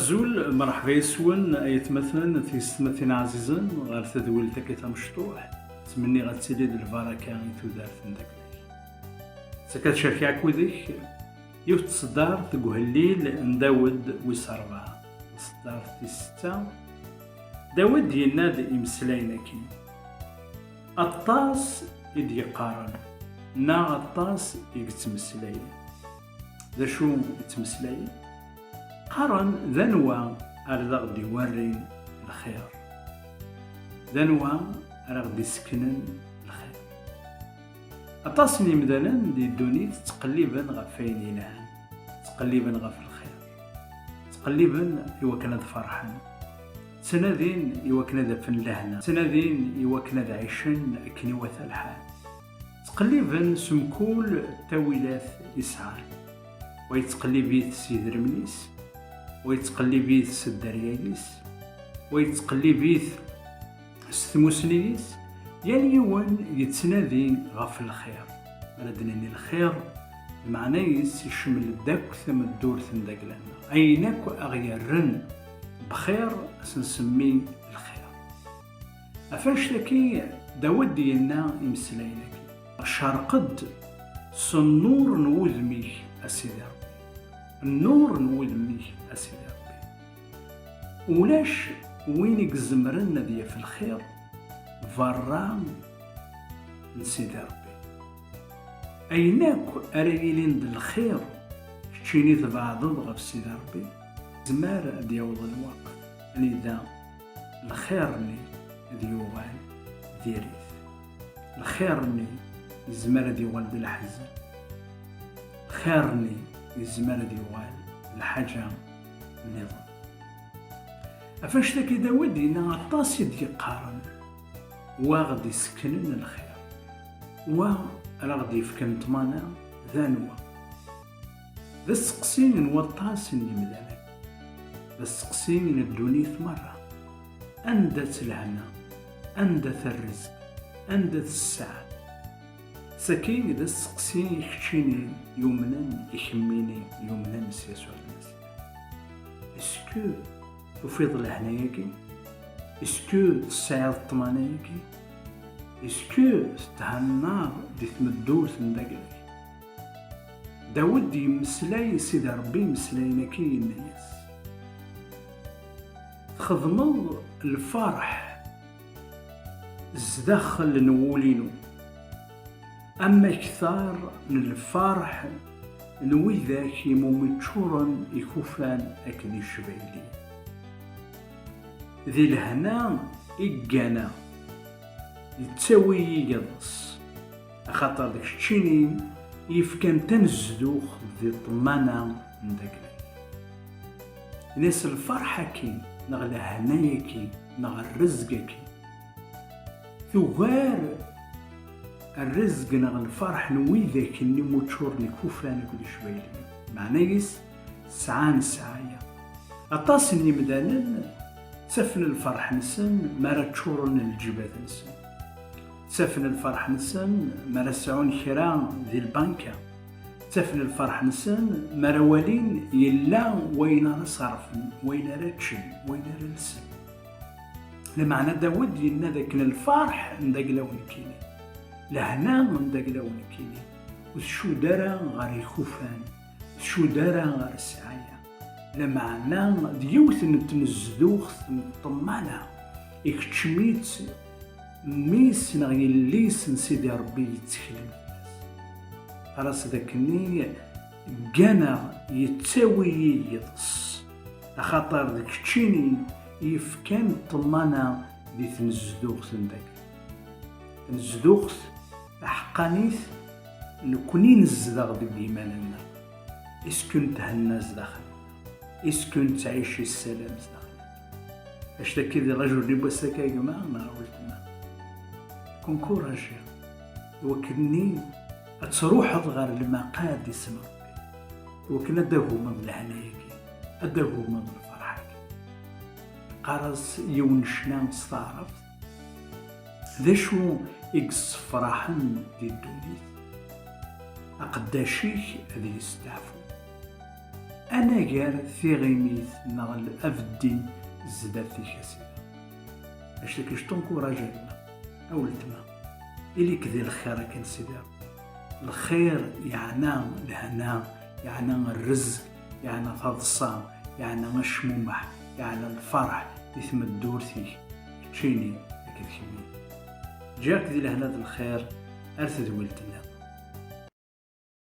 أزول مرحبا يسون أيت مثلا تيستمثين عزيزا غير تدويل تاكيتا مشطوح تمني غتسيلي د البركة تودار داك سكات شاركي عكوديك يوت تصدار تقهليل نداود ويسربعة تصدار تيستا داود يناد إمسلايناكي الطاس إد يقارن نا الطاس يتمسلاي ذا شو يتمسلاي قارن ذنوى أرد غدي يورين الخير ذنوى أرد غدي يسكنن الخير أطاسني مثلا دي الدونيت تقليبا غفاين يلان تقليبا غف الخير تقليبا يوكنا فرحان سنادين يوكنا فن لهنا سنادين يوكنا عيشن أكني وثا الحال تقليبا سمكول تاويلات يسعان ويتقلبيت سيد رمليس ويتقلبيت سدرياليس ويتقلبيت ستموسنيس يعني يوان يتنادي غف الخير ردنني الخير معنايس يشمل داك ثم الدور ثم داك لنا أيناك أغيرن بخير سنسمي الخير أفاش لكي داود ديالنا يمسلاينك شارقد سنور نوذمي أسيدي ربي النور نوذمي أسيدي ربي ولاش وين يقزمرنا ديا في الخير فرام نسيدي ربي أيناك أريلين د الخير شتيني تبعضض غف سيدي ربي زمار ديوض الوقت أني دا الخيرني ديوغال ديريث الخيرني الزمار ديوغال بالحزن خيرني الزمار ديوغال الحاجة النظام أفاش تاكي داود إنا عطاس يدي قارن واغد يسكنن الخير وراغد يفكن طمانا ذانوا ذا السقسين نوطاس المدانا ذا السقسين الدونيث مرة أندت الهنا أندت الرزق أندت السعادة سكين ذا السقسين يخشيني يومنا يخميني يومنا يسوع المسيح اسكو تفيض الهناياكي اسكو تسعيد الطمانياكي اسكو تهنار دي تمدور ثنداقلي داود يمسلاي سيدي ربي مسلايناكي الناس تخدمو الفرح الزداخل نولينو أما كثار من الفرح نوي ذاك ممتشورا يكوفان أكدي شبيلي ذي الهنا إيقانا يتساوي يقضص خاطر داك الشيني يفكان تنزدوخ ذي طمانا من داكلي ناس الفرحة كي نغلا هنايا كي نغ الرزق كي ثوار الرزق نغ الفرح نوي ذاك اللي موتشورني كوفاني كل شويلي معنايس سعان سعايا أطاسني مدانا تسفن الفرح نسن مرا تشورن الجبات نسن تسفن الفرح نسن مرا سعون خيران ذي البنكة تسفن الفرح نسن مرا والين يلا وين رصرفن وين راتشن وين رلسن لمعنى داود ينا ذاك الفرح نداك لون كيني لهنا نداك لون كيني وشو دارا غير يخوفان شو دارا غير السعاية لمعنى ديوث نتنزدوخ نطمانا اكتشميت ميس نغي الليس نسيدي ربي يتكلم خلاص ذاكني كانا يتساوي يدص خاطر ذاك تشيني يفكان طمانا دي تنزدوخ نداك تنزدوخ حقانيث نكوني نزدغ بالإيماننا اسكو نتهنى زداخل اسكو تعيش السلام زداخل اش تاكي دي رجل اللي بوساكا يا جماعة نهار ولتما كون كوراجي وكني تروح غير المقاد يسمى ربي وكنا داهو من العنايكي اداهو من الفرحك قرص يونشنا نستعرف ذا شو يقص فرحن دي الدنيا أقداشيك هذه يستعفو أنا غير ثيغيميت نغل أفدين الزداد في كاسيدا باش لك تنكوراجينا أولتما إلي كذي الخير كان سيدا. الخير يعني الهنا، يعني الرزق، يعني تضصام، يعني الشمومح، يعني الفرح يثم الدورتي تشيني هكذا كمين. جاك ذي لهنا الخير أرث ولتنا.